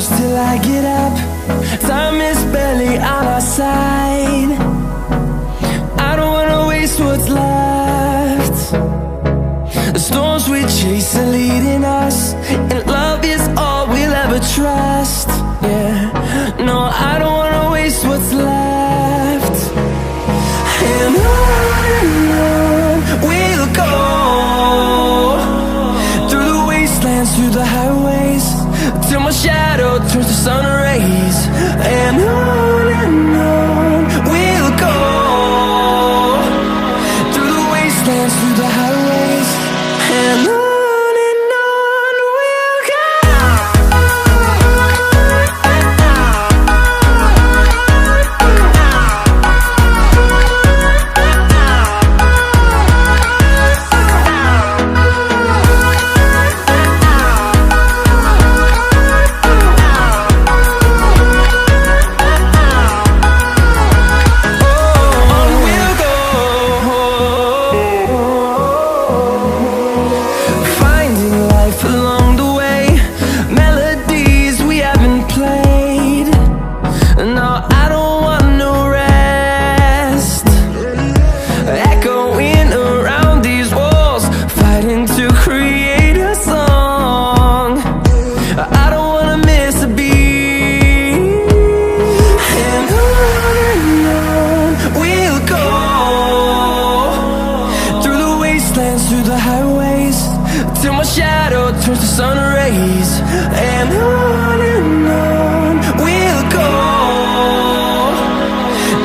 close till I get up. Time is barely on our side. I don't wanna waste what's left. The storms we chase are leading us, and love is all we'll ever trust. Yeah, no, I don't wanna waste what's left. And on we'll go, through the wastelands, through the highways, till my shadow turns to sun rays. And on we'll go, through the wastelands, through the highways, and on we'll go. Through the highways, till my shadow turns to sun rays. And on we'll go,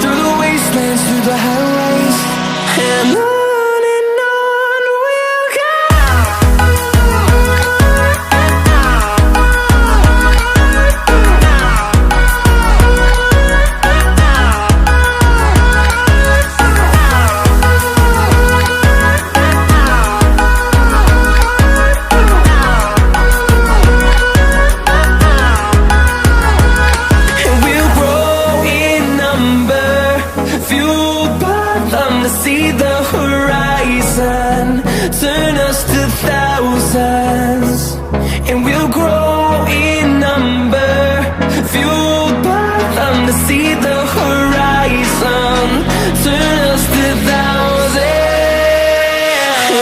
through the wastelands, through the highways, and on we'll go. See the horizon turn us to thousands, and we'll grow in number, fueled by them. To see the horizon turn us to thousands,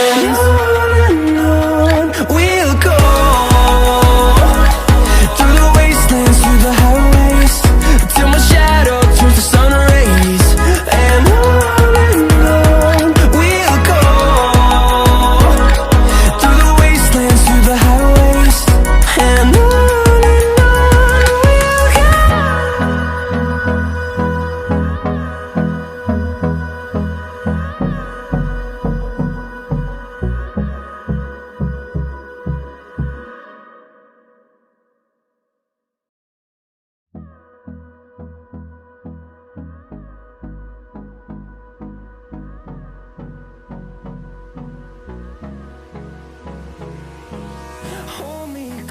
and on we'll go, through the wastelands, through the highways, till my shadow turns to sun rays. And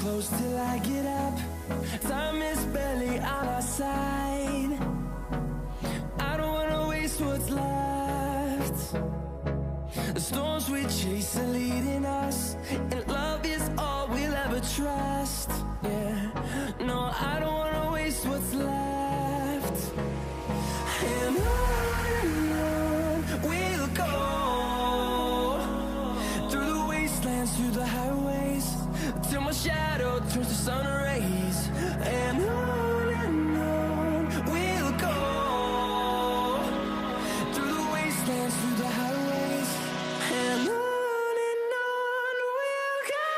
close till I get up. Time is barely on our side. I don't wanna waste what's left. The storms we chase are leading us, and love is all we'll ever trust. Yeah, no, I don't wanna waste what's left. And on we'll go, through the wastelands, through the highways, till my shadow turns to sun rays. And on we'll go, through the wastelands, through the highways, and on we'll go.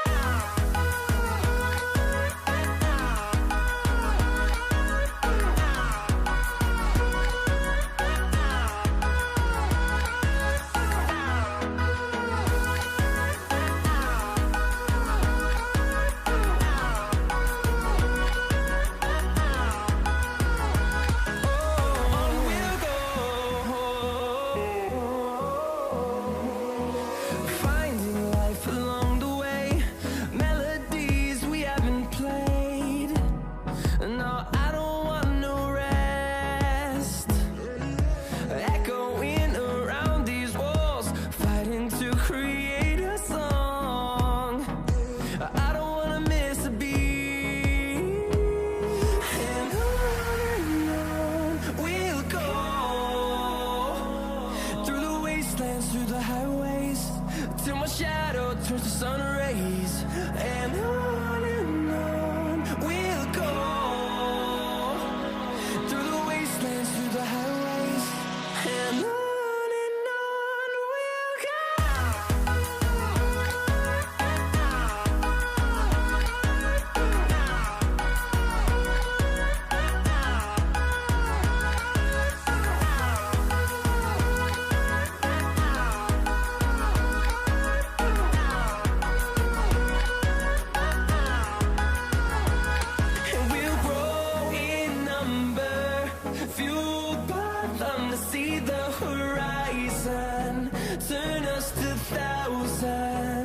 turns to sun rays, and on we'll go, through the wastelands, through the highways, and on we'll go. Fueled by them to see the horizon, turn us to thousands.